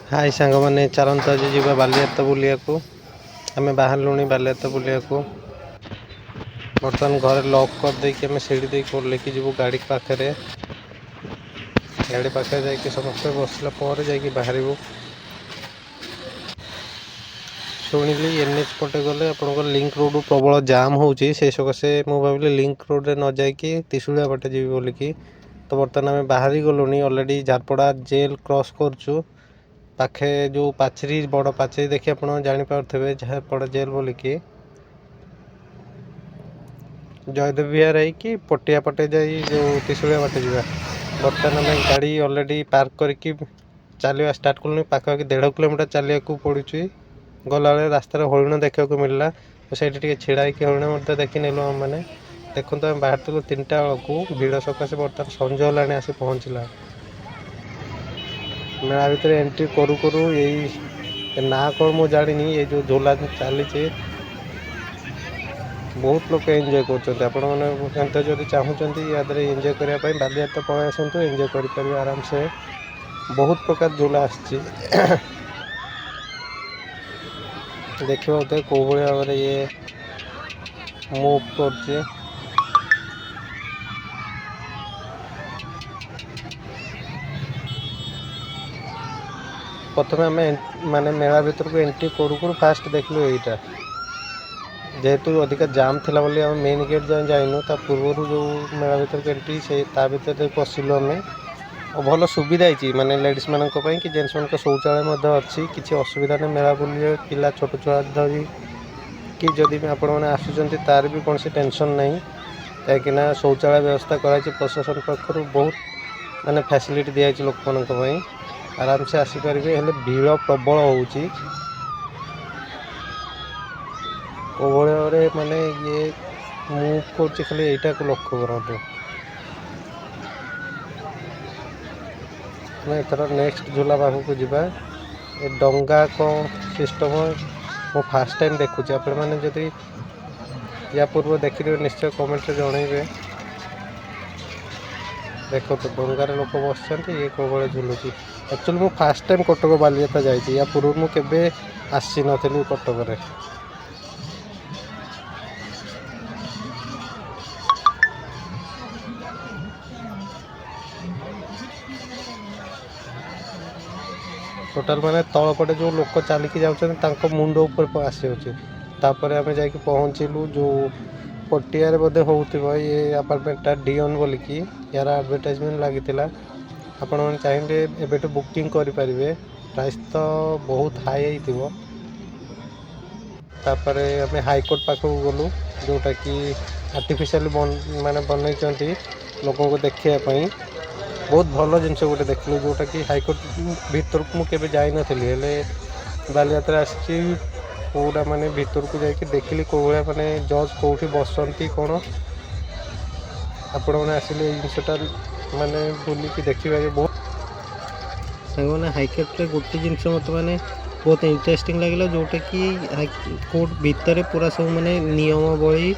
हाय सांग मैंने चलत आज जा बालियाता बुलिया आम बाहर बालियाता बुलिया बर्तमान घर लॉक कर देकी आम सीढ़ी दे लेकिन जीव गाड़ी पाखे जाकि समस्त बसला जा बाहर शुणिली एनएच पटे गले आप लिंक रोड प्रबल जाम होची से सकाशे मुझे भाविली लिंक रोड न जाकि त्रिशूलिया बाटे जी बोलिकी तो बर्तमान आम बाहरी गलुनी ऑलरेडी झारपड़ा जेल क्रॉस करचु पाखे जो पाचेरी बड़ पाचेरी देखिए आप जापारे झारपड़ा जेल बोलिकी जयदेव विहार है पटिया पटे जा जो त्रिशूलिया बाटे जा बर्तमान आम गाड़ी ऑलरेडी पार्क करके चलवा स्टार्ट कलु पाखापाखि 1.5 किलोमीटर चलिया पड़ी गला रास्तार हरिण देखा मिलला तो से छिड़ा हरिण देखी नेलु आम मैंने देखो आम बाहर थी 3टा बेलू भिड़ सकाशे बर्तमान संज होलानी आसी पहुँचला मेला भितर एंट्री करू करू यही ना कौन मुझे जानी ये जो झोला चली बहुत लोग एंजॉय करते जब चाहूँगी या एंजॉय करने बालियाता पलि आसतु एंजॉय कर आराम से बहुत प्रकार झोला आसी देखिए बोलते कौ भाव में ये मुव कर प्रथम आम माने मेला भीतर को एंट्री करू फास्ट देखलु यहीटा जेहेतु अधिक जाम थिला बोली आम मेन गेट जाए जाइनु ता पूर्व जो मेला भीतर को एंट्री से भीतर पशिलु आम और भल सुविधा है माने लेडीज मान कि जेन्ट्स मान शौचालय अच्छी किसी असुविधा नहीं मेला बुले पिला छोट छुआ धरी कि जदि आपण मैंने तार भी कौन टेंशन नहीं कहीं शौचालय व्यवस्था कराई प्रशासन पक्षर बहुत माने फैसिलिटी दिखाई लोक मान आराम से आसीपारे हेल्ले भीड़ प्रबल होची भाव माने ये मुव कर खाली यहीटा को लक्ष्य करूँ एथर नेक्स्ट झूला पाखक जावा डंगा कौन सिस्टम मो फास्ट टाइम देखुची आप जदि या पूर्व देखिए निश्चय कमेंट जनइबे देखो तो डंगार लोक बस ये कौ भाई झुलुची एक्चुअली मु फास्ट टाइम कटक बालियाता जाइए या पूर्व मुझे आसी नी कटक टोटाल माने तलपटे जो लोक चलिकी जाऊँ मुंड ऊपर आसी आम जा पहुँचलु जो पटिया बोधे हो ये अपार्टमेंटा डिओन बोलिकी यार एडवर्टाइजमेंट लगी आपण मैंने चाहिए एबेटू बुकिंग करेंगे प्राइस तो बहुत हाई हो तापर आम हाईकोर्ट पाखक गलु जोटा कि आर्टिफिशियल माने बनई लोक को देखापी बहुत भल जिनस गोटे देखलु जोटा कि हाईकोर्ट भीतर को मुझे जाई नी बालियात्रा आसी पूरा माने भीतर को जाकि देखिली कौ भाया माने जज कौटी बसती कौन आपण मैंने आसिले जिनटा माने बुलिकी देखिए बहुत मैंने हाईकोर्ट गोटे जिनस मत माने बहुत इंटरेस्टिंग लगे जोटा कि हाईकोर्ट भितर पूरा सब माने नियमावली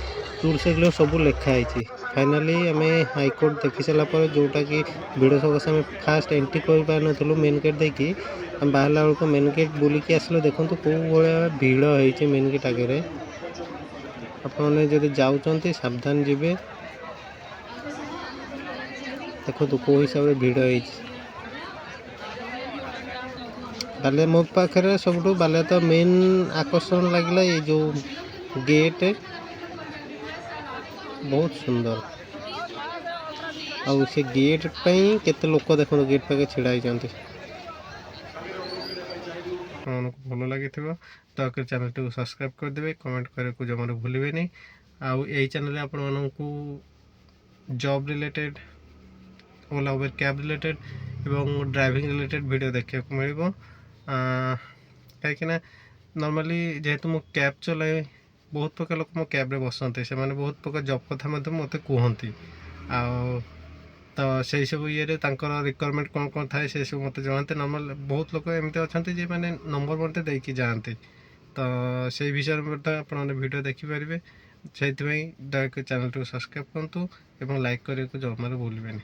रूल्स रेगुलेशन सब लिखाई फाइनाली आम हाईकोर्ट देखी सारापर जोटा कि भिड़ सकाशे आम फास्ट एंट्री कर पार नु मेन गेट देखिए आम बाहर बेलू मेन गेट बुलिकी आसिले देखो कौ भाया भिड़ होती मेन गेट आगे आपने जब जाऊँच सावधान जीवे देखो कौ हिसाब से भिड़ होती बालिया मो पाखे सब बालियाता मेन आकर्षण लगे ये जो गेट बहुत सुंदर आउ से गेट केते लोक देखो गेट पाखे छिड़ा भल लगी तो चैनल को सब्सक्राइब करदे कमेंट करे को जमार भूलिए नहीं आउ यही चैनल आपण मानू जॉब रिलेटेड ओला उबेर कैब रिलेटेड एवं ड्राइविंग रिलेटेड वीडियो देखा मिल कहीं नॉर्मली जेहेतु मु कैब चलाए बहुत प्रकार लोक मो कैब रे बसते से माने बहुत प्रकार जॉब कथा मत कहती तो से सब ये रिक्वायरमेंट कौन कौन थाए से सब मत जानते नॉर्मल बहुत लोग एमती अच्छा जे मैंने नंबर मत देकी जाते तो से विषय में आपने वीडियो देखिपारे से चैनल को सब्सक्राइब करूँ और लाइक करने को जमार भूलिए।